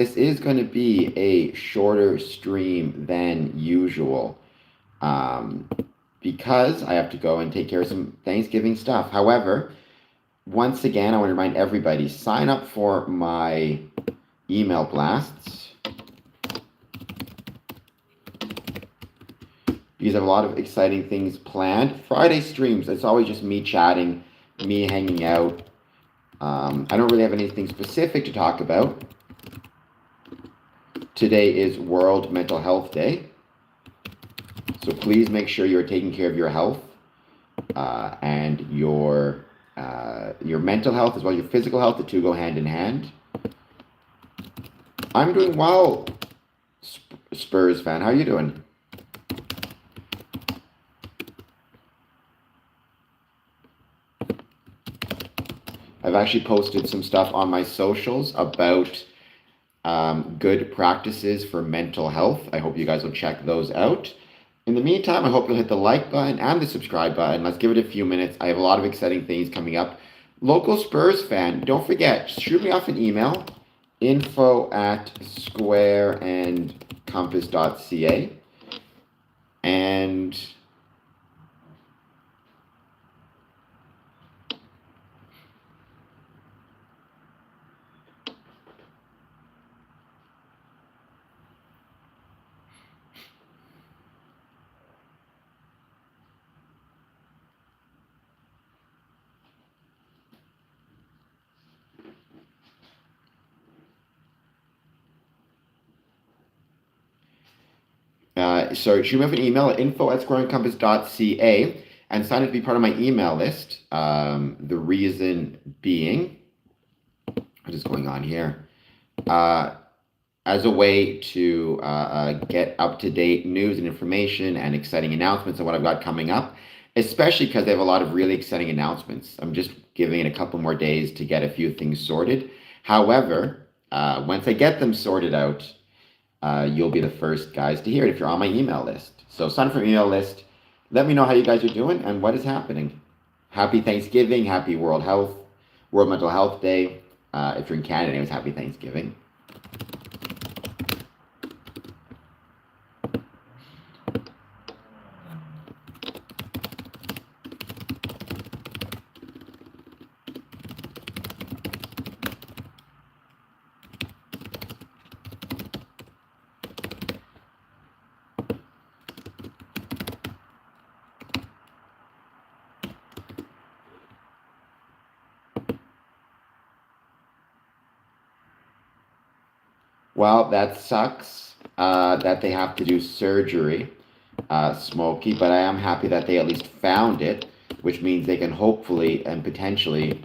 This is going to be a shorter stream than usual um, because I have to go and take care of some Thanksgiving stuff. However, once again, I want to remind everybody, sign up for my email blasts because I have a lot of exciting things planned. Friday streams, it's always just me chatting, me hanging out. I don't really have anything specific to talk about. Today is World Mental Health Day. So please make sure you're taking care of your health and your mental health as well as your physical health. The two go hand in hand. I'm doing well, Spurs fan. How are you doing? I've actually posted some stuff on my socials about good practices for mental health. I hope you guys will check those out. In the meantime, I hope you'll hit the like button and the subscribe button. Let's give it a few minutes. I have a lot of exciting things coming up. Local Spurs fan, don't forget, shoot me off an email, info@squareandcompass.ca. And so shoot me off an email at info@squareandcompass.ca and sign up to be part of my email list. The reason being, what is going on here? As a way to get up-to-date news and information and exciting announcements of what I've got coming up, especially because they have a lot of really exciting announcements. I'm just giving it a couple more days to get a few things sorted. However, once I get them sorted out, you'll be the first guys to hear it if you're on my email list. So sign up for my email list. Let me know how you guys are doing and what is happening. Happy Thanksgiving. Happy World Mental Health Day. If you're in Canada, anyways, happy Thanksgiving. Well, that sucks that they have to do surgery, Smokey, but I am happy that they at least found it, which means they can hopefully and potentially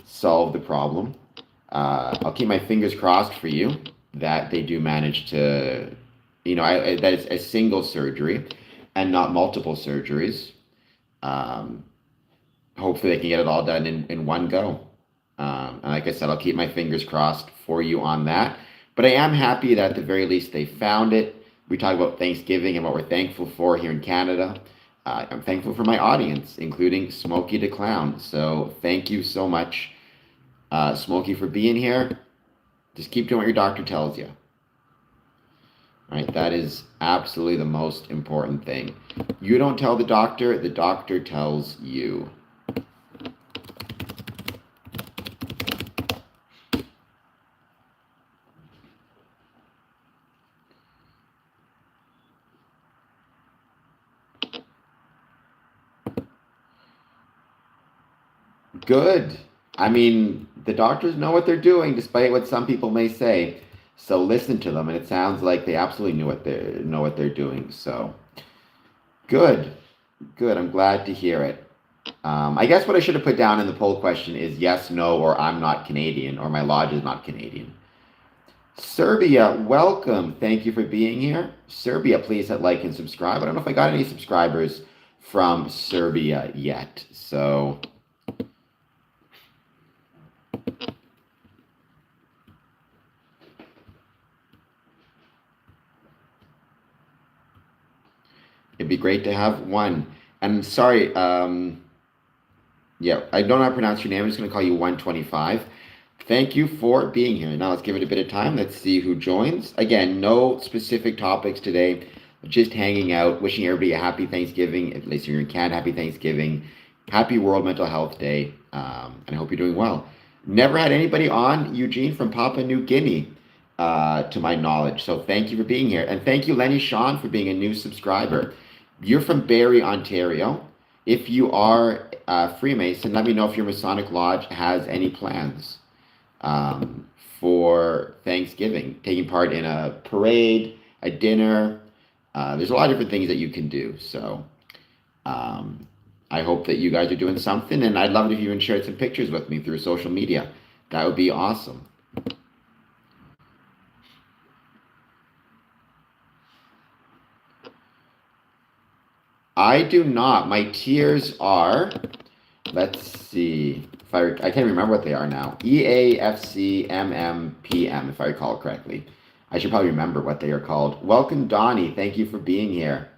solve the problem. I'll keep my fingers crossed for you that they do manage to, that it's a single surgery and not multiple surgeries. Um, Hopefully they can get it all done in one go. And like I said, I'll keep my fingers crossed for you on that. But I am happy that at the very least they found it. We talk about Thanksgiving and what we're thankful for here in Canada. I'm thankful for my audience, including Smokey the Clown. So thank you so much, Smokey, for being here. Just keep doing what your doctor tells you. Right? That is absolutely the most important thing. You don't tell the doctor tells you. Good. I mean, the doctors know what they're doing, despite what some people may say. So listen to them, and it sounds like they absolutely know what they're doing. So good, good. I'm glad to hear it. I guess what I should have put down in the poll question is yes, no, or I'm not Canadian, or my lodge is not Canadian. Serbia, welcome. Thank you for being here. Serbia, please hit like and subscribe. I don't know if I got any subscribers from Serbia yet. So it'd be great to have one. And sorry, yeah, I don't know how to pronounce your name. I'm just going to call you 125. thank you for being here. Now let's give it a bit of time. Let's see who joins. Again, no specific topics today. Just hanging out, wishing everybody a happy Thanksgiving. At least you're in Canada, happy Thanksgiving. Happy World Mental Health Day. And I hope you're doing well. Never had anybody on, Eugene, from Papua New Guinea, to my knowledge. So thank you for being here. And thank you, Lenny Sean, for being a new subscriber. You're from Barrie, Ontario. If you are a Freemason, let me know if your Masonic Lodge has any plans for Thanksgiving, taking part in a parade, a dinner. There's a lot of different things that you can do. So I hope that you guys are doing something, and I'd love it if you even shared some pictures with me through social media. That would be awesome. I do not. My tiers are, let's see, if I can't remember what they are now. E, A, F, C, M, M, P, M, if I recall correctly. I should probably remember what they are called. Welcome, Donnie. Thank you for being here.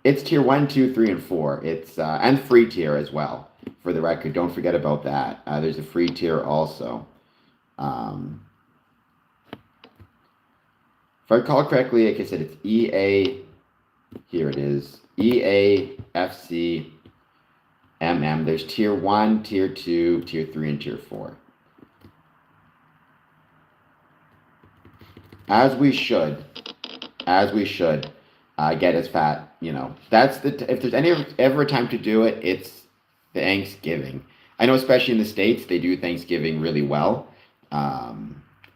It's tier 1, 2, 3, and 4. It's and free tier as well. For the record, don't forget about that. There's a free tier also. If I recall correctly, like I said, it's EA. Here it is. EA, FC, MM. There's tier 1, tier 2, tier 3, and tier 4. As we should. Get as fat. That's if there's ever a time to do it, it's Thanksgiving. I know, especially in the States, they do Thanksgiving really well.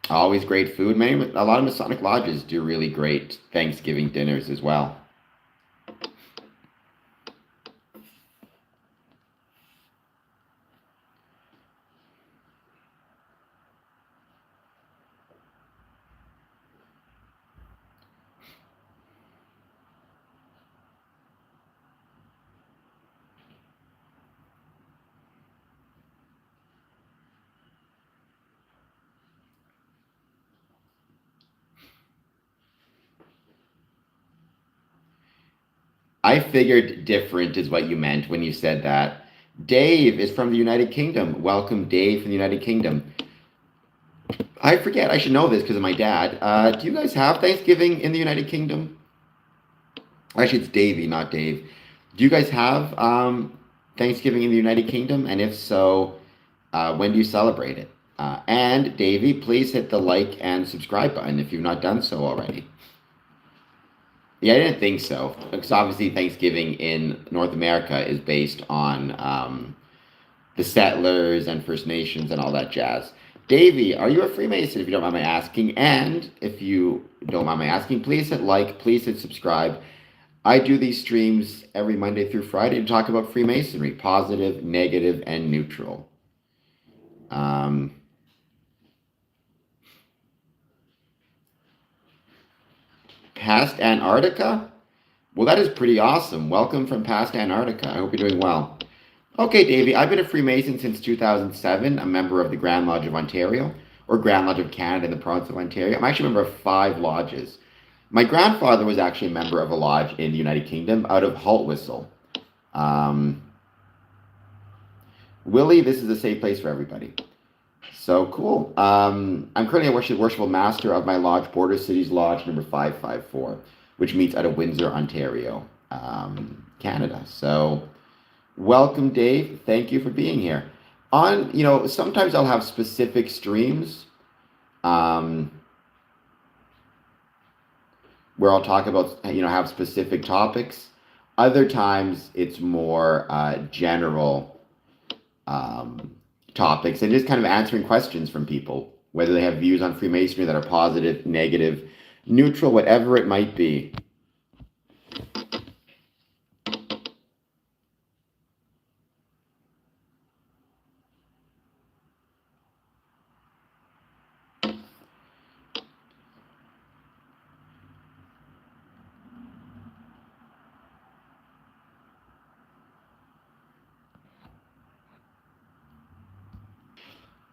Always great food. A lot of Masonic lodges do really great Thanksgiving dinners as well. I figured different is what you meant when you said that. Dave is from the United Kingdom. Welcome, Dave, from the United Kingdom. I forget. I should know this because of my dad. Do you guys have Thanksgiving in the United Kingdom? Actually, it's Davey, not Dave. Do you guys have Thanksgiving in the United Kingdom? And if so, when do you celebrate it? And Davey, please hit the like and subscribe button if you've not done so already. Yeah, I didn't think so. Because obviously, Thanksgiving in North America is based on the settlers and First Nations and all that jazz. Davey, are you a Freemason, if you don't mind my asking? And if you don't mind my asking, please hit like, please hit subscribe. I do these streams every Monday through Friday to talk about Freemasonry, positive, negative, and neutral. Past Antarctica? Well, that is pretty awesome. Welcome from past Antarctica. I hope you're doing well. Okay, Davey, I've been a Freemason since 2007, a member of the Grand Lodge of Ontario, or Grand Lodge of Canada in the province of Ontario. I'm actually a member of 5 lodges. My grandfather was actually a member of a lodge in the United Kingdom out of Haltwhistle. Willie, this is a safe place for everybody. So cool. I'm currently a worshipful master of my lodge, Border Cities Lodge number 554, which meets out of Windsor, Ontario, Canada. So welcome, Dave. Thank you for being here. Sometimes I'll have specific streams where I'll talk about, have specific topics. Other times it's more general topics and just kind of answering questions from people, whether they have views on Freemasonry that are positive, negative, neutral, whatever it might be.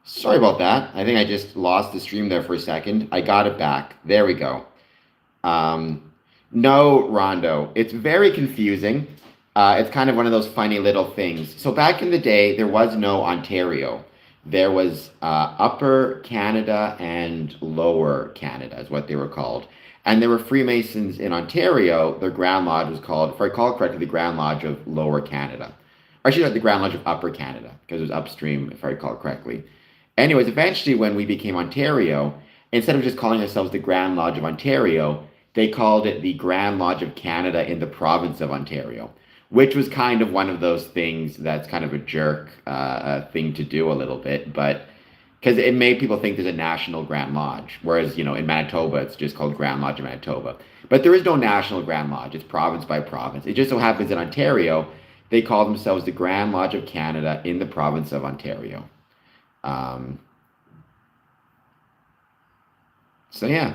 Sorry about that. I think I just lost the stream there for a second. I got it back. There we go. No, Rondo. It's very confusing. It's kind of one of those funny little things. So back in the day, there was no Ontario. There was Upper Canada and Lower Canada, is what they were called. And there were Freemasons in Ontario. Their Grand Lodge was called, if I recall correctly, the Grand Lodge of Lower Canada. Or actually, not the Grand Lodge of Upper Canada, because it was upstream, if I recall correctly. Anyways, eventually, when we became Ontario, instead of just calling ourselves the Grand Lodge of Ontario, they called it the Grand Lodge of Canada in the province of Ontario, which was kind of one of those things that's kind of a jerk thing to do a little bit, but because it made people think there's a national Grand Lodge, whereas in Manitoba it's just called Grand Lodge of Manitoba. But there is no national Grand Lodge; it's province by province. It just so happens in Ontario they call themselves the Grand Lodge of Canada in the province of Ontario. Um, so yeah,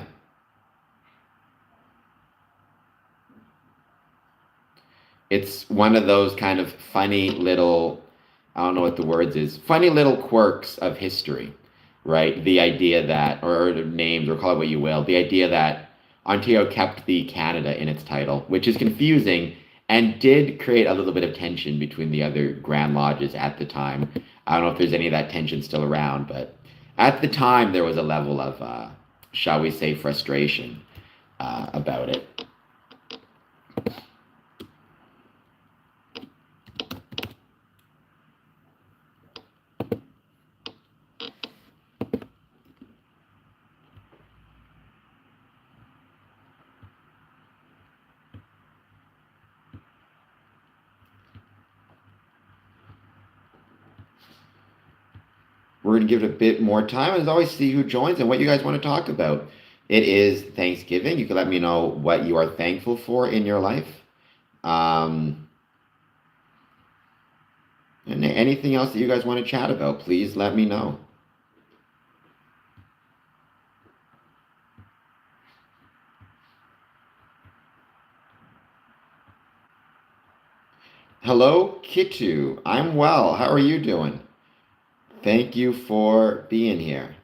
it's one of those kind of funny little, I don't know what the words is, funny little quirks of history, right? The idea that, or names, or call it what you will, the idea that Ontario kept the Canada in its title, which is confusing and did create a little bit of tension between the other Grand Lodges at the time. I don't know if there's any of that tension still around, but at the time there was a level of, shall we say, frustration about it. We're going to give it a bit more time. As always, see who joins and what you guys want to talk about. It is Thanksgiving. You can let me know what you are thankful for in your life. Um, and anything else that you guys want to chat about, please let me know. Hello, Kitu. I'm well. How are you doing? Thank you for being here.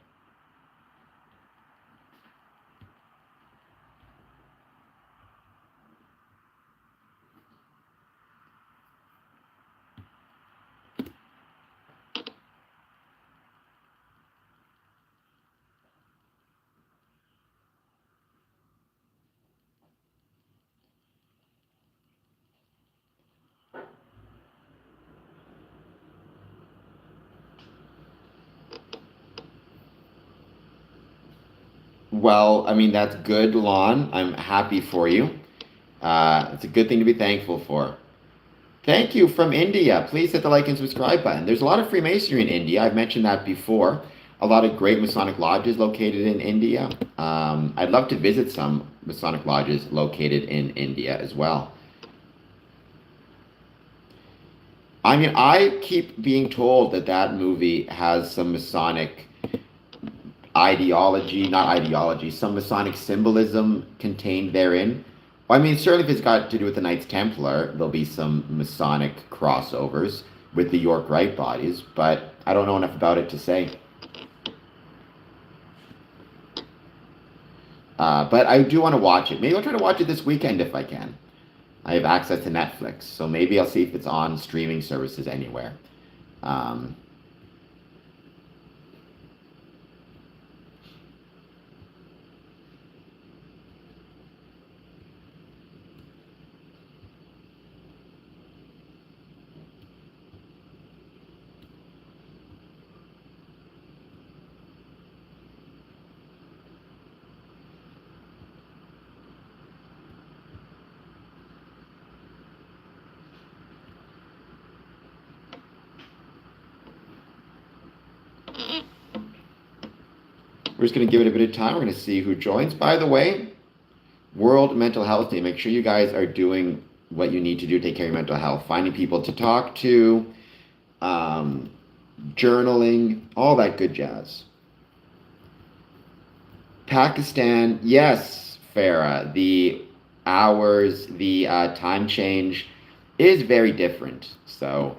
Well, I mean, that's good, Lon. I'm happy for you. It's a good thing to be thankful for. Thank you from India. Please hit the like and subscribe button. There's a lot of Freemasonry in India. I've mentioned that before. A lot of great Masonic lodges located in India. I'd love to visit some Masonic lodges located in India as well. I mean, I keep being told that that movie has some Masonic ideology, not ideology, some Masonic symbolism contained therein. Well, I mean, certainly if it's got to do with the Knights Templar, there'll be some Masonic crossovers with the York Rite bodies, but I don't know enough about it to say. But I do want to watch it. Maybe I'll try to watch it this weekend if I can. I have access to Netflix, so maybe I'll see if it's on streaming services anywhere. Um, we're just going to give it a bit of time. We're going to see who joins. By the way, World Mental Health Day. Make sure you guys are doing what you need to do to take care of your mental health. Finding people to talk to, um, journaling, all that good jazz. Pakistan, yes, Farah. The hours, the time change is very different. So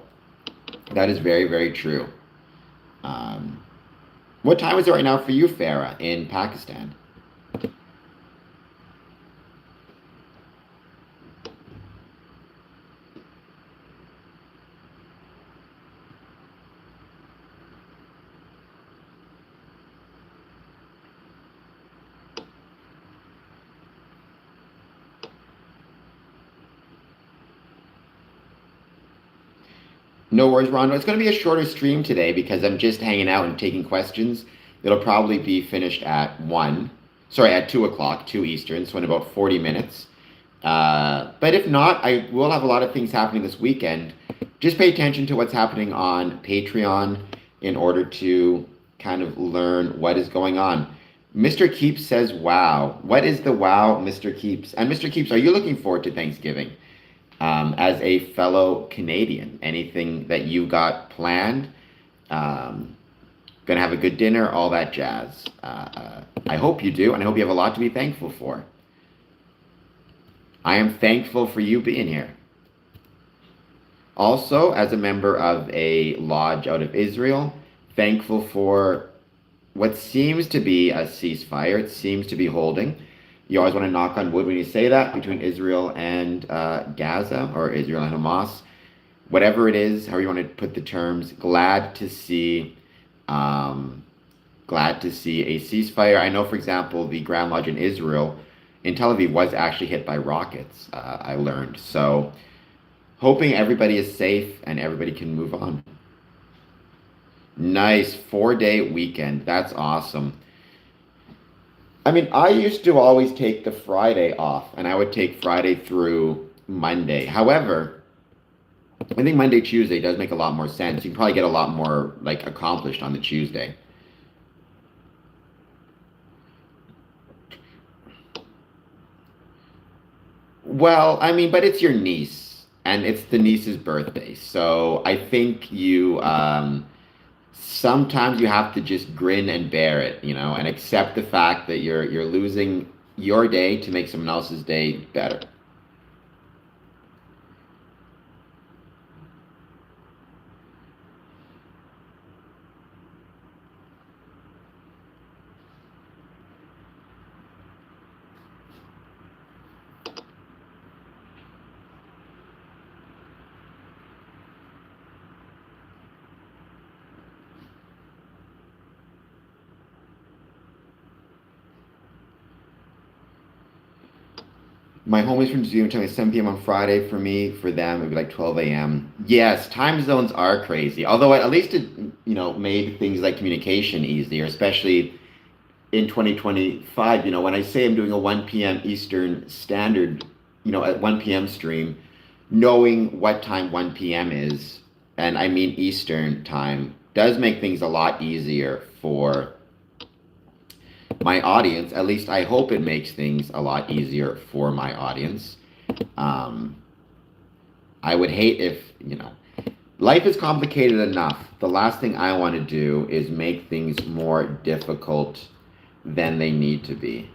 that is very, very true. Um, what time is it right now for you, Farah, in Pakistan? No worries, Rondo. It's going to be a shorter stream today because I'm just hanging out and taking questions. It'll probably be finished at 1. Sorry, at 2 o'clock, 2 Eastern, so in about 40 minutes. But if not, I will have a lot of things happening this weekend. Just pay attention to what's happening on Patreon in order to kind of learn what is going on. Mr. Keeps says, wow. What is the wow, Mr. Keeps? And Mr. Keeps, are you looking forward to Thanksgiving? As a fellow Canadian, anything that you got planned? Gonna have a good dinner, all that jazz. I hope you do, and I hope you have a lot to be thankful for. I am thankful for you being here. Also, as a member of a lodge out of Israel, thankful for what seems to be a ceasefire. It seems to be holding. You always want to knock on wood when you say that, between Israel and Gaza, or Israel and Hamas. Whatever it is, however you want to put the terms, glad to see a ceasefire. I know, for example, the Grand Lodge in Israel, in Tel Aviv, was actually hit by rockets, I learned. So, hoping everybody is safe and everybody can move on. Nice 4-day weekend. That's awesome. I mean, I used to always take the Friday off, and I would take Friday through Monday. However, I think Monday, Tuesday does make a lot more sense. You can probably get a lot more like accomplished on the Tuesday. Well, I mean, but it's your niece, and it's the niece's birthday. So I think sometimes you have to just grin and bear it, and accept the fact that you're losing your day to make someone else's day better. My homies from Zoom telling me 7 p.m. on Friday for me. For them, it'd be like 12 a.m. Yes, time zones are crazy. Although at least it, made things like communication easier, especially in 2025. When I say I'm doing a 1 p.m. Eastern Standard, at 1 p.m. stream, knowing what time 1 p.m. is, and I mean Eastern time, does make things a lot easier for my audience. At least I hope it makes things a lot easier for my audience. Um, I would hate if, life is complicated enough. The last thing I want to do is make things more difficult than they need to be.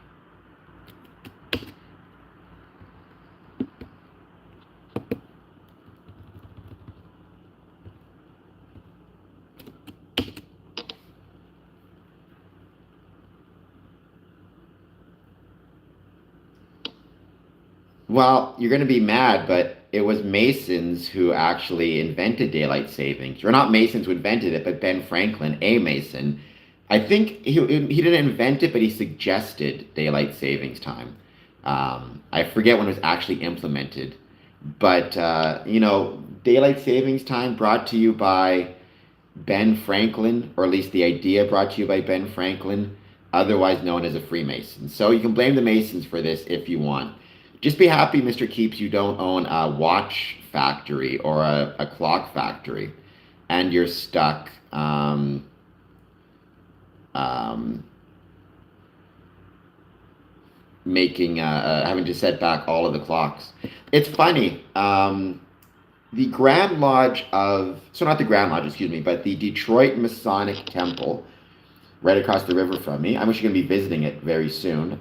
Well, you're going to be mad, but it was Masons who actually invented daylight savings. Or not Masons who invented it, but Ben Franklin, a Mason. I think he didn't invent it, but he suggested daylight savings time. I forget when it was actually implemented. But, daylight savings time brought to you by Ben Franklin, or at least the idea brought to you by Ben Franklin, otherwise known as a Freemason. So you can blame the Masons for this if you want. Just be happy, Mr. Keeps, you don't own a watch factory or a clock factory, and you're stuck making having to set back all of the clocks. It's funny. The Grand Lodge not the Grand Lodge, excuse me, but the Detroit Masonic Temple, right across the river from me. I'm actually going to be visiting it very soon.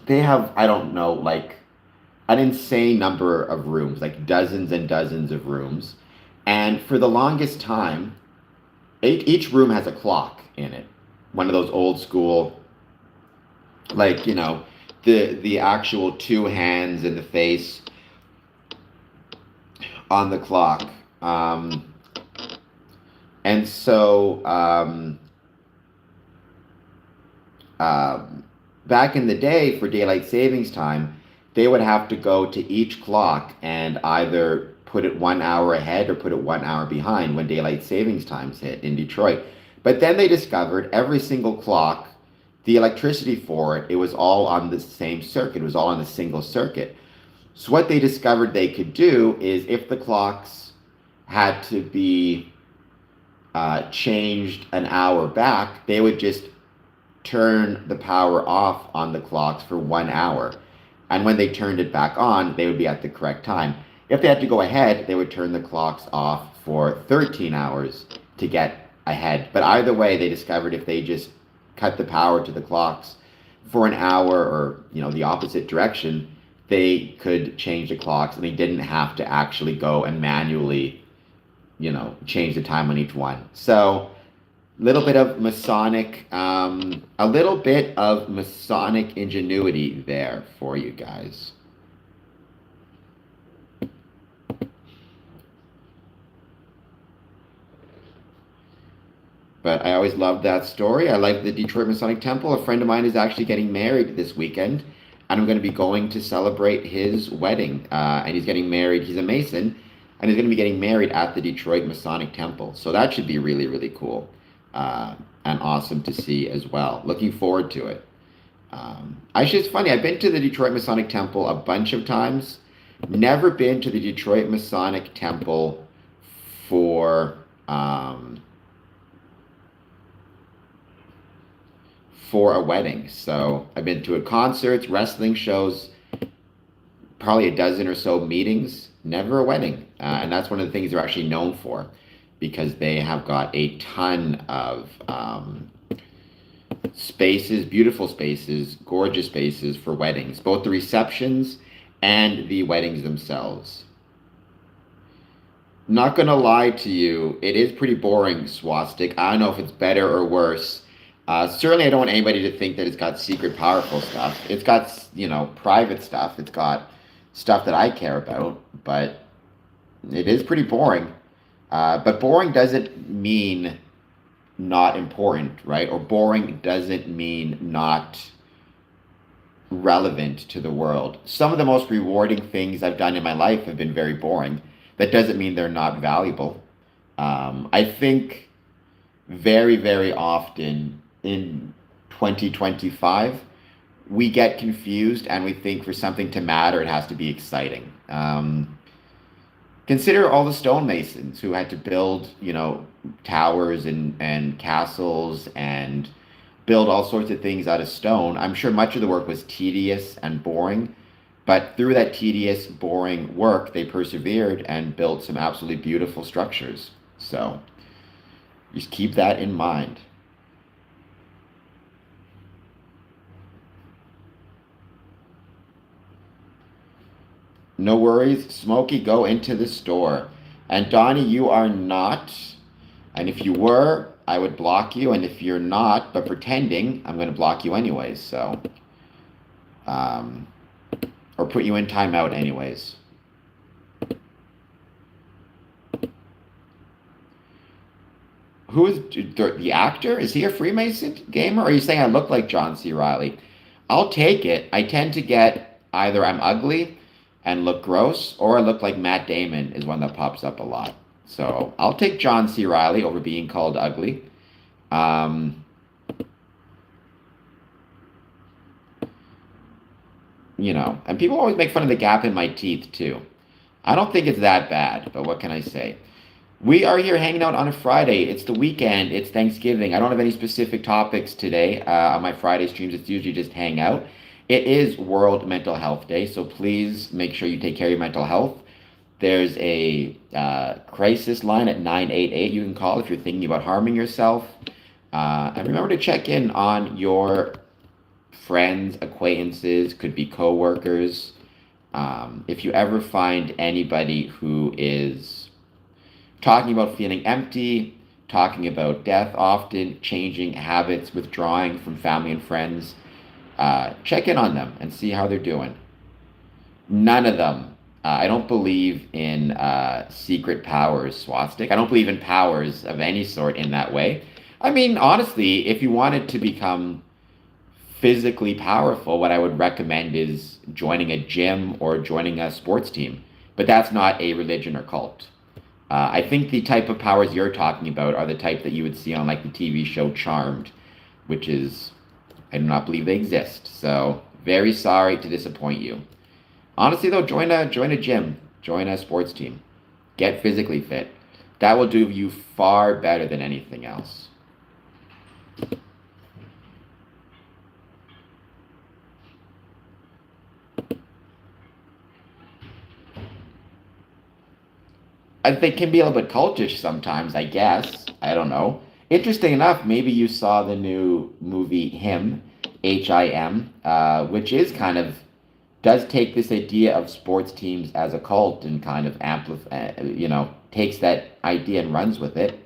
They have, I don't know, like an insane number of rooms, like dozens and dozens of rooms. And for the longest time, each room has a clock in it. One of those old school, like, the actual two hands in the face on the clock. And so, back in the day for daylight savings time, they would have to go to each clock and either put it 1 hour ahead or put it 1 hour behind when daylight savings times hit in Detroit. But then they discovered every single clock, the electricity for it, it was all on the same circuit. It was all on a single circuit. So what they discovered they could do is if the clocks had to be changed an hour back, they would just turn the power off on the clocks for 1 hour. And when they turned it back on, they would be at the correct time. If they had to go ahead, they would turn the clocks off for 13 hours to get ahead. But either way, they discovered if they just cut the power to the clocks for an hour or, the opposite direction, they could change the clocks and they didn't have to actually go and manually, change the time on each one. So a little bit of Masonic ingenuity there for you guys. But I always loved that story. I like the Detroit Masonic Temple. A friend of mine is actually getting married this weekend, and I'm going to be going to celebrate his wedding. And he's getting married. He's a Mason, and he's going to be getting married at the Detroit Masonic Temple. So that should be really, really cool and awesome to see as well. Looking forward to it. Actually, it's funny. I've been to the Detroit Masonic Temple a bunch of times. Never been to the Detroit Masonic Temple for a wedding. So I've been to concerts, wrestling shows, probably a dozen or so meetings, never a wedding. And that's one of the things they're actually known for, because they have got a ton of spaces, beautiful spaces, gorgeous spaces for weddings, both the receptions and the weddings themselves. Not gonna lie to you, it is pretty boring, Swastik. I don't know if it's better or worse. Certainly I don't want anybody to think that it's got secret powerful stuff. It's got, private stuff. It's got stuff that I care about, but it is pretty boring. But boring doesn't mean not important, right? Or boring doesn't mean not relevant to the world. Some of the most rewarding things I've done in my life have been very boring. That doesn't mean they're not valuable. I think very, very often in 2025, we get confused and we think for something to matter, it has to be exciting. Consider all the stonemasons who had to build, towers and castles and build all sorts of things out of stone. I'm sure much of the work was tedious and boring, but through that tedious, boring work, they persevered and built some absolutely beautiful structures. So just keep that in mind. No worries, Smokey, go into the store. And Donnie, you are not. And if you were, I would block you. And if you're not, but pretending, I'm going to block you anyways. So, or put you in timeout anyways. Who is the actor? Is he a Freemason gamer? Or are you saying I look like John C. Reilly? I'll take it. I tend to get either I'm ugly and look gross, or I look like Matt Damon is one that pops up a lot. So I'll take John C. Reilly over being called ugly. And people always make fun of the gap in my teeth too. I don't think it's that bad, but what can I say? We are here hanging out on a Friday. It's the weekend. It's Thanksgiving. I don't have any specific topics today on my Friday streams. It's usually just hang out. It is World Mental Health Day, so please make sure you take care of your mental health. There's a crisis line at 988 you can call if you're thinking about harming yourself. And remember to check in on your friends, acquaintances, could be coworkers. If you ever find anybody who is talking about feeling empty, talking about death often, changing habits, withdrawing from family and friends, check in on them and see how they're doing. None of them. I don't believe in secret powers, Swastik. I don't believe in powers of any sort in that way. I mean, honestly, if you wanted to become physically powerful, what I would recommend is joining a gym or joining a sports team. But that's not a religion or cult. I think the type of powers you're talking about are the type that you would see on like the TV show Charmed, which is, I do not believe they exist. So very sorry to disappoint you. Honestly though, join a gym, join a sports team, get physically fit. That will do you far better than anything else. They can be a little bit cultish sometimes, I guess. I don't know. Interesting enough, maybe you saw the new movie Him, Him, which is kind of does take this idea of sports teams as a cult and kind of amplify, takes that idea and runs with it,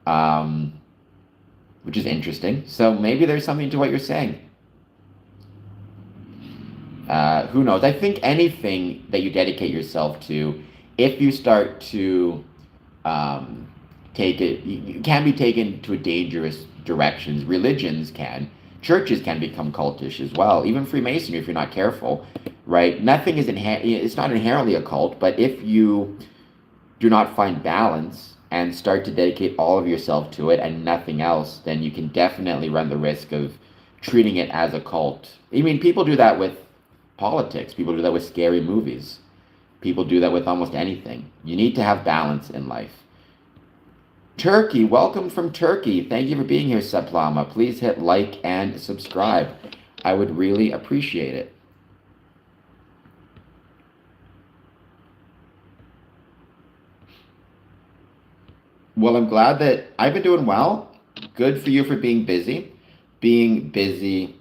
um, which is interesting. So maybe there's something to what you're saying. Who knows? I think anything that you dedicate yourself to, if you start to um, take it, you can be taken to a dangerous directions. Religions can, churches can become cultish as well. Even Freemasonry, if you're not careful, right? Nothing is it's not inherently a cult, but if you do not find balance and start to dedicate all of yourself to it and nothing else, then you can definitely run the risk of treating it as a cult. I mean, people do that with politics. People do that with scary movies. People do that with almost anything. You need to have balance in life. Turkey, welcome from Turkey. Thank you for being here, Seplama. Please hit like and subscribe. I would really appreciate it. Well, I'm glad that I've been doing well. Good for you for being busy. Being busy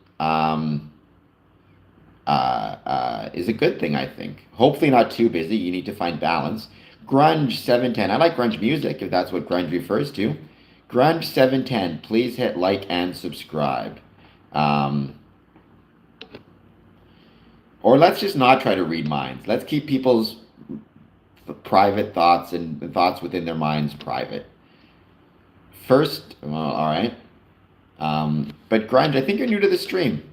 is a good thing, I think. Hopefully, not too busy. You need to find balance. Grunge 710. I like grunge music, if that's what grunge refers to. Grunge 710. Please hit like and subscribe. Um, or let's just not try to read minds. Let's keep people's private thoughts and thoughts within their minds private. First, well, all right. But Grunge, I think you're new to the stream.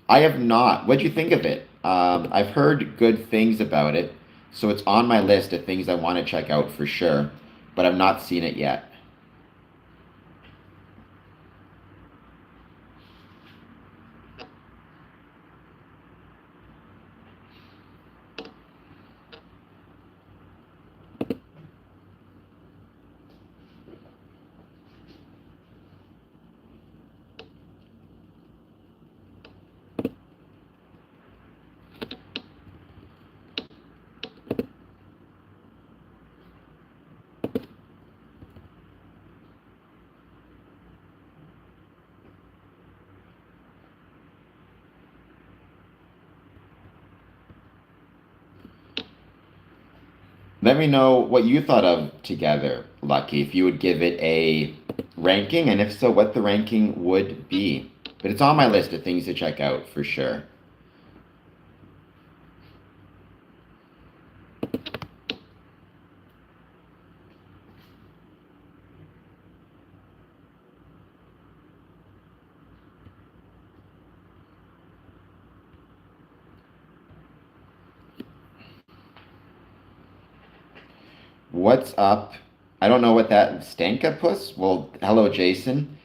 I have not. What'd you think of it? I've heard good things about it, so it's on my list of things I want to check out for sure, but I've not seen it yet. Let me know what you thought of Together, Lucky, if you would give it a ranking, and if so, what the ranking would be. But it's on my list of things to check out for sure. What's up? I don't know what that Stanka Puss. Well, hello, Jason.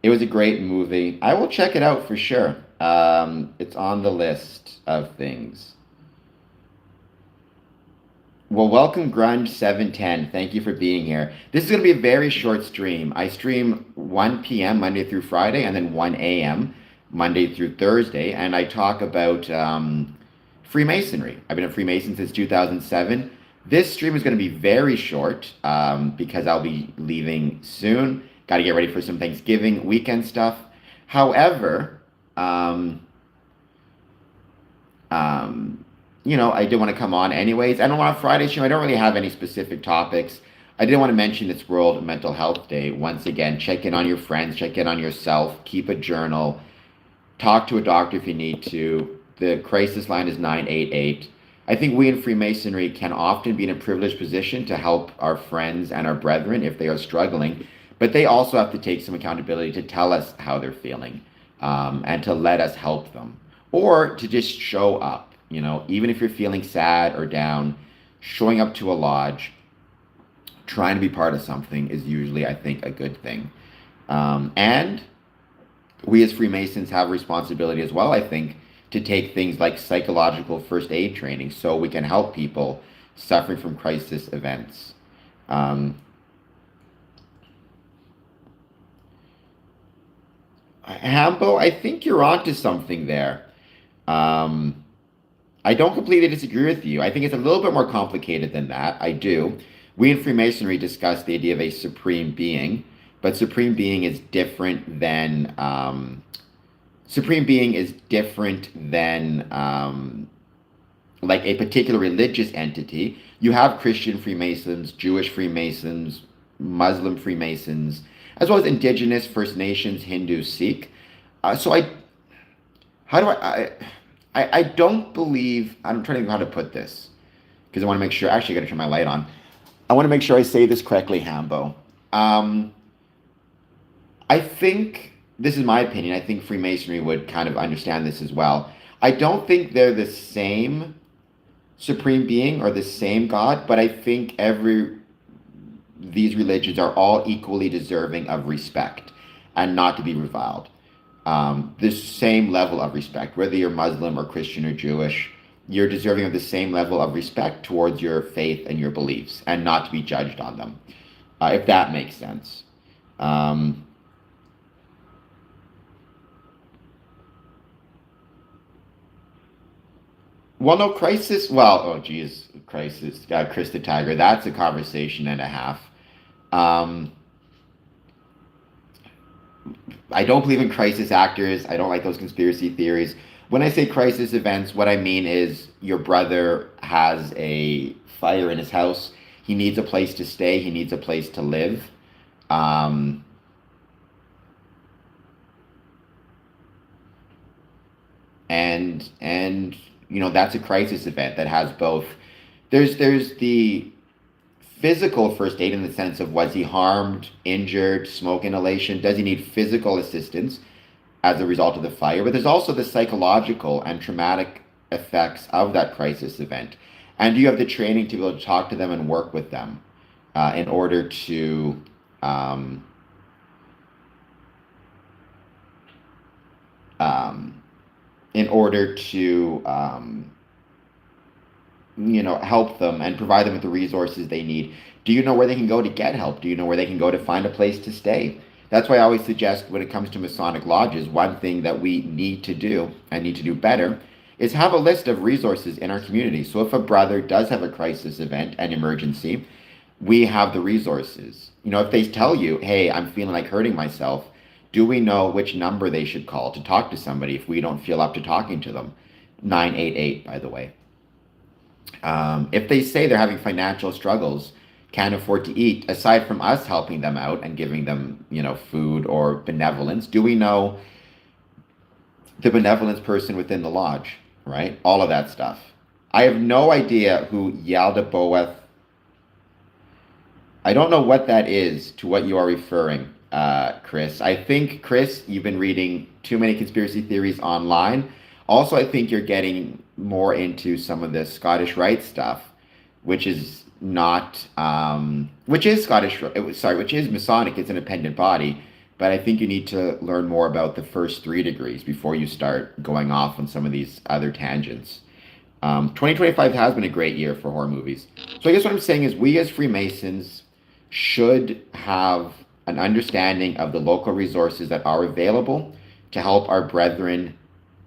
It was a great movie. I will check it out for sure. It's on the list of things. Well, welcome Grunge 710. Thank you for being here. This is going to be a very short stream. I stream 1 p.m. Monday through Friday and then 1 a.m. Monday through Thursday, and I talk about Freemasonry. I've been a Freemason since 2007. This stream is going to be very short because I'll be leaving soon. Got to get ready for some Thanksgiving weekend stuff. However, um, I do want to come on anyways. And on a Friday stream, I don't really have any specific topics. I did want to mention it's World Mental Health Day. Once again, check in on your friends, check in on yourself, keep a journal, talk to a doctor if you need to. The crisis line is 988. I think we in Freemasonry can often be in a privileged position to help our friends and our brethren if they are struggling, but they also have to take some accountability to tell us how they're feeling and to let us help them or to just show up. Even if you're feeling sad or down, showing up to a lodge, trying to be part of something is usually, I think, a good thing. And we as Freemasons have responsibility as well, I think, to take things like psychological first aid training so we can help people suffering from crisis events. Um, Hambo, I think you're onto something there. Um, I don't completely disagree with you. I think it's a little bit more complicated than that. I do. We in Freemasonry discuss the idea of a supreme being, but supreme being is different than like a particular religious entity. You have Christian Freemasons, Jewish Freemasons, Muslim Freemasons, as well as indigenous First Nations, Hindu, Sikh. So I, how do I don't believe, I'm trying to think how to put this because I want to make sure, actually I got to turn my light on. I want to make sure I say this correctly, Hambo. Um, I think, this is my opinion, I think Freemasonry would kind of understand this as well. I don't think they're the same supreme being or the same God, but I think these religions are all equally deserving of respect and not to be reviled. The same level of respect, whether you're Muslim or Christian or Jewish, you're deserving of the same level of respect towards your faith and your beliefs, and not to be judged on them, if that makes sense. Um, well, no, crisis. Well, oh, geez, crisis. Chris the Tiger. That's a conversation and a half. Um, I don't believe in crisis actors. I don't like those conspiracy theories. When I say crisis events, what I mean is your brother has a fire in his house. He needs a place to stay. He needs a place to live. Um, and that's a crisis event that has both. There's the physical first aid in the sense of, was he harmed, injured, smoke inhalation? Does he need physical assistance as a result of the fire? But there's also the psychological and traumatic effects of that crisis event. And you have the training to be able to talk to them and work with them in order to um, um, in order to help them and provide them with the resources they need. Do you know where they can go to get help? Do you know where they can go to find a place to stay? That's why I always suggest, when it comes to Masonic lodges, one thing that we need to do and need to do better is have a list of resources in our community. So if a brother does have a crisis event, an emergency, we have the resources. If they tell you, hey, I'm feeling like hurting myself, do we know which number they should call to talk to somebody if we don't feel up to talking to them? 988, by the way. If they say they're having financial struggles, can't afford to eat, aside from us helping them out and giving them, food or benevolence, do we know the benevolence person within the lodge, right? All of that stuff. I have no idea who Yaldabaoth. I don't know what that is to what you are referring, Chris. I think, Chris, you've been reading too many conspiracy theories online. Also, I think you're getting more into some of the Scottish Rite stuff, which is not, which is which is Masonic. It's an independent body, but I think you need to learn more about the first 3 degrees before you start going off on some of these other tangents. 2025 has been a great year for horror movies. So I guess what I'm saying is, we as Freemasons should have an understanding of the local resources that are available to help our brethren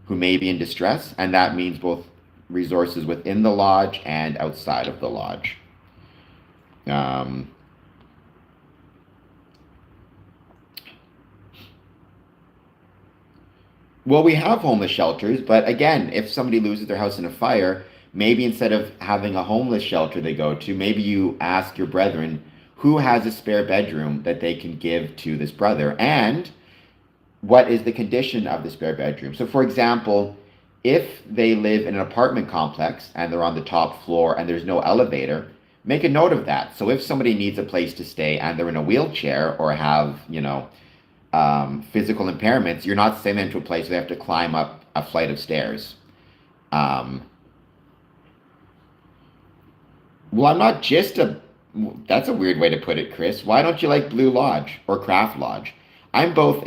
who may be in distress, and that means both resources within the lodge and outside of the lodge. Um, well, we have homeless shelters, but again, if somebody loses their house in a fire, maybe instead of having a homeless shelter they go to, maybe you ask your brethren who has a spare bedroom that they can give to this brother, and what is the condition of the spare bedroom. So, for example, if they live in an apartment complex and they're on the top floor and there's no elevator, make a note of that. So if somebody needs a place to stay and they're in a wheelchair or have, physical impairments, you're not sending them to a place where they have to climb up a flight of stairs. Um, Well, I'm not just a. That's a weird way to put it, Chris. Why don't you like Blue Lodge or Craft Lodge? I'm both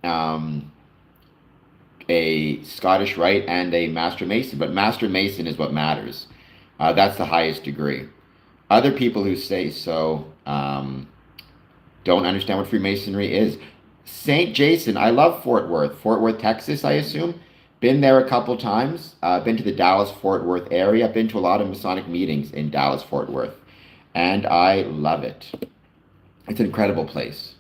um, a Scottish Rite and a Master Mason, but Master Mason is what matters. That's the highest degree. Other people who say so don't understand what Freemasonry is. St. Jason, I love Fort Worth. Fort Worth, Texas, I assume. Been there a couple times. Been to the Dallas Fort Worth area. Been to a lot of Masonic meetings in Dallas Fort Worth. And I love it. It's an incredible place.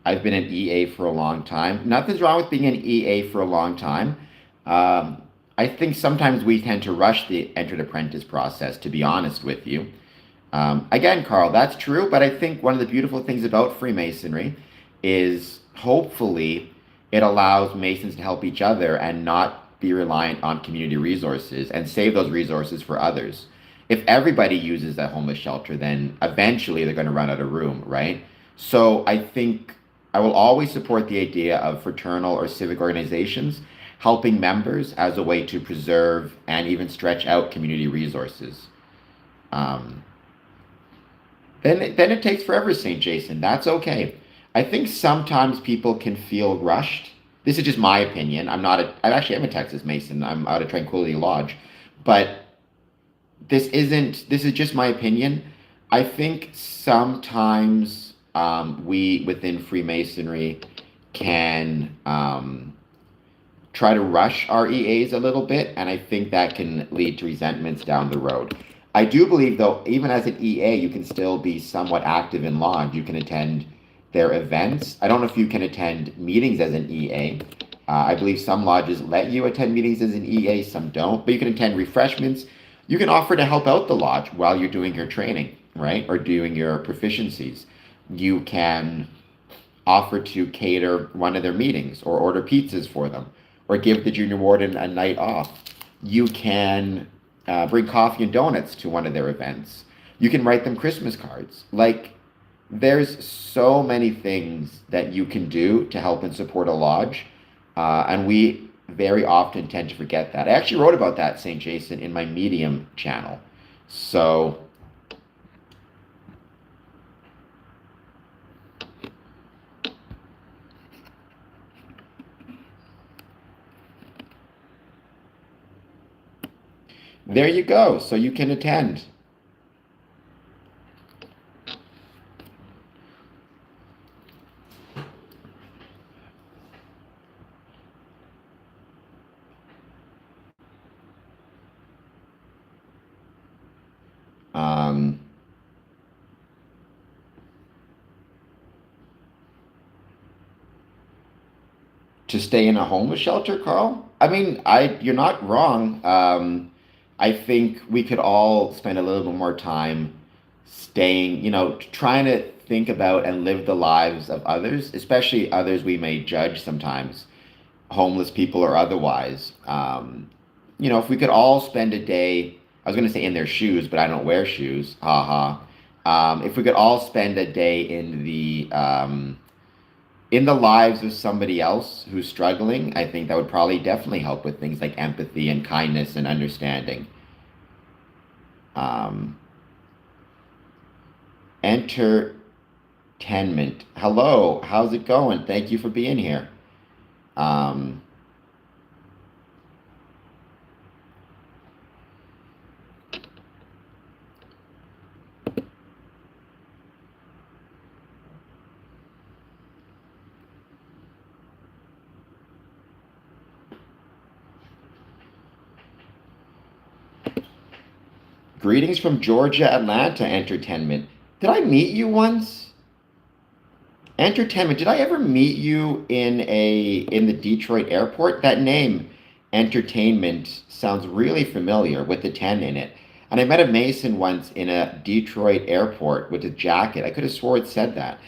I've been an EA for a long time. Nothing's wrong with being an EA for a long time. Um, I think sometimes we tend to rush the entered apprentice process, to be honest with you. Again, Carl, that's true, but I think one of the beautiful things about Freemasonry is hopefully it allows Masons to help each other and not be reliant on community resources and save those resources for others. If everybody uses that homeless shelter, then eventually they're going to run out of room, right? So I think I will always support the idea of fraternal or civic organizations helping members as a way to preserve and even stretch out community resources. Um, then it takes forever, St. Jason. That's okay. I think sometimes people can feel rushed. This is just my opinion. I actually am a Texas Mason. I'm out of Tranquility Lodge. But this is just my opinion. I think sometimes we within Freemasonry can try to rush our EAs a little bit, and I think that can lead to resentments down the road. I do believe, though, even as an EA, you can still be somewhat active in lodge. You can attend their events. I don't know if you can attend meetings as an EA. I believe some lodges let you attend meetings as an EA, some don't, but you can attend refreshments. You can offer to help out the lodge while you're doing your training, right? Or doing your proficiencies. You can offer to cater one of their meetings or order pizzas for them or give the junior warden a night off. You can bring coffee and donuts to one of their events. You can write them Christmas cards. Like, there's so many things that you can do to help and support a lodge. And we very often tend to forget that. I actually wrote about that, St. Jason, in my Medium channel. So there you go. So you can attend. Um, to stay in a homeless shelter, Carl? I mean, you're not wrong. I think we could all spend a little bit more time staying, trying to think about and live the lives of others, especially others we may judge sometimes, homeless people or otherwise. If we could all spend a day, I was going to say in their shoes, but I don't wear shoes, haha. If we could all spend a day in the lives of somebody else who's struggling, I think that would probably definitely help with things like empathy and kindness and understanding. Um, Entertainment. Hello, how's it going? Thank you for being here. Um, Greetings from Georgia, Atlanta, Entertainment. Did I meet you once? Entertainment, did I ever meet you in the Detroit airport? That name, Entertainment, sounds really familiar with the 10 in it. And I met a Mason once in a Detroit airport with a jacket. I could have swore it said that.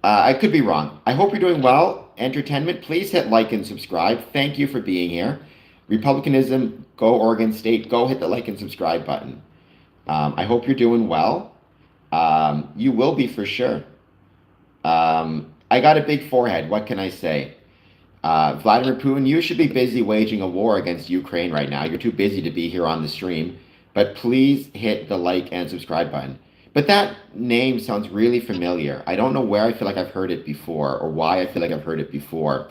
I could be wrong. I hope you're doing well. Entertainment, please hit like and subscribe. Thank you for being here. Republicanism, go Oregon State, go hit the like and subscribe button. I hope you're doing well. You will be for sure. I got a big forehead. What can I say? Vladimir Putin, you should be busy waging a war against Ukraine right now. You're too busy to be here on the stream. But please hit the like and subscribe button. But that name sounds really familiar. I don't know where I feel like I've heard it before or why I feel like I've heard it before.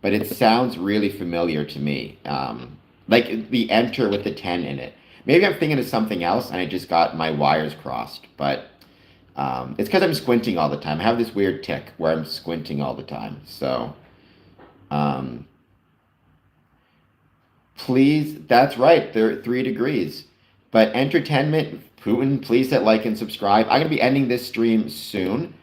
But it sounds really familiar to me. Like the enter with the 10 in it. Maybe I'm thinking of something else and I just got my wires crossed. But it's because I'm squinting all the time. I have this weird tick where I'm squinting all the time. So, please, that's right. They're 3 degrees. But entertainment, Putin, please hit like and subscribe. I'm going to be ending this stream soon.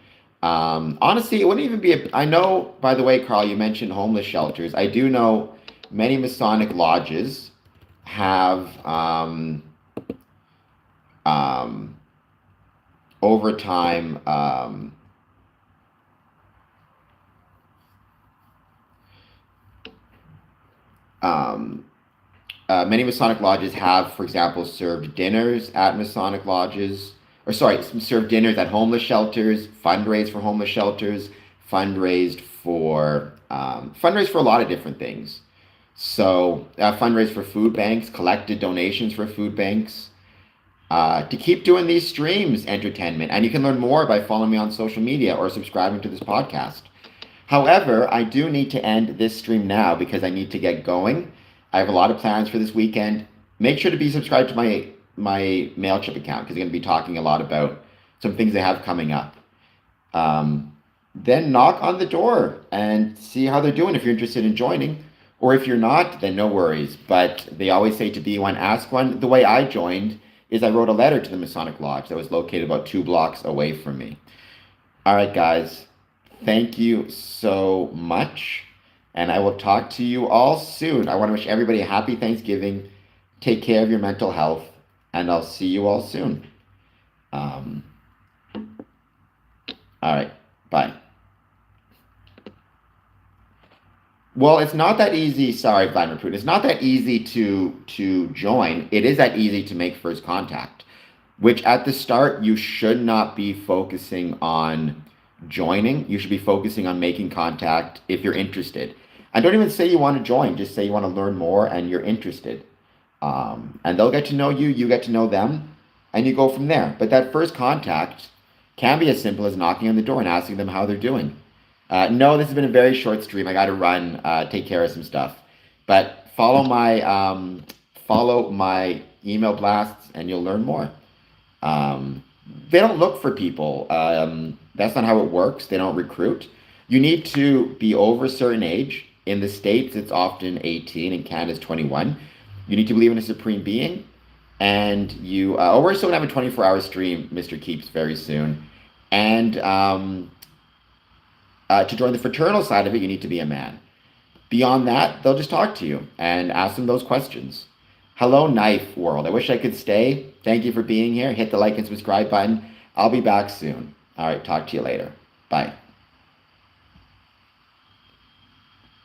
Honestly, it wouldn't even be I know, by the way, Carl, you mentioned homeless shelters. I do know many Masonic lodges have over time many Masonic lodges have, for example, served dinners at Masonic lodges, or sorry, served dinners at homeless shelters, fundraised for homeless shelters, fundraised for a lot of different things. So fundraised for food banks, collected donations for food banks. To keep doing these streams, entertainment, and you can learn more by following me on social media or subscribing to this podcast. However, I do need to end this stream now because I need to get going. I have a lot of plans for this weekend. Make sure to be subscribed to my MailChimp account because I'm going to be talking a lot about some things I have coming up. Then knock on the door and see how they're doing if you're interested in joining. Or if you're not, then no worries. But they always say to be one, ask one. The way I joined is I wrote a letter to the Masonic Lodge that was located about 2 blocks away from me. All right, guys. Thank you so much. And I will talk to you all soon. I want to wish everybody a happy Thanksgiving. Take care of your mental health. And I'll see you all soon. All right. Bye. Well, it's not that easy. Sorry, Vladimir Putin. It's not that easy to join. It is that easy to make first contact, which at the start, you should not be focusing on joining. You should be focusing on making contact if you're interested. And don't even say you want to join. Just say you want to learn more and you're interested. And they'll get to know you. You get to know them. And you go from there. But that first contact can be as simple as knocking on the door and asking them how they're doing. No, this has been a very short stream. I got to run, take care of some stuff. But follow my email blasts and you'll learn more. They don't look for people. That's not how it works. They don't recruit. You need to be over a certain age. In the States, it's often 18. In Canada, it's 21. You need to believe in a supreme being. And you, we're still going to have a 24-hour stream, Mr. Keeps, very soon. And to join the fraternal side of it, you need to be a man. Beyond that, they'll just talk to you and ask them those questions. Hello, Knife World. I wish I could stay. Thank you for being here. Hit the like and subscribe button. I'll be back soon. All right, talk to you later. Bye.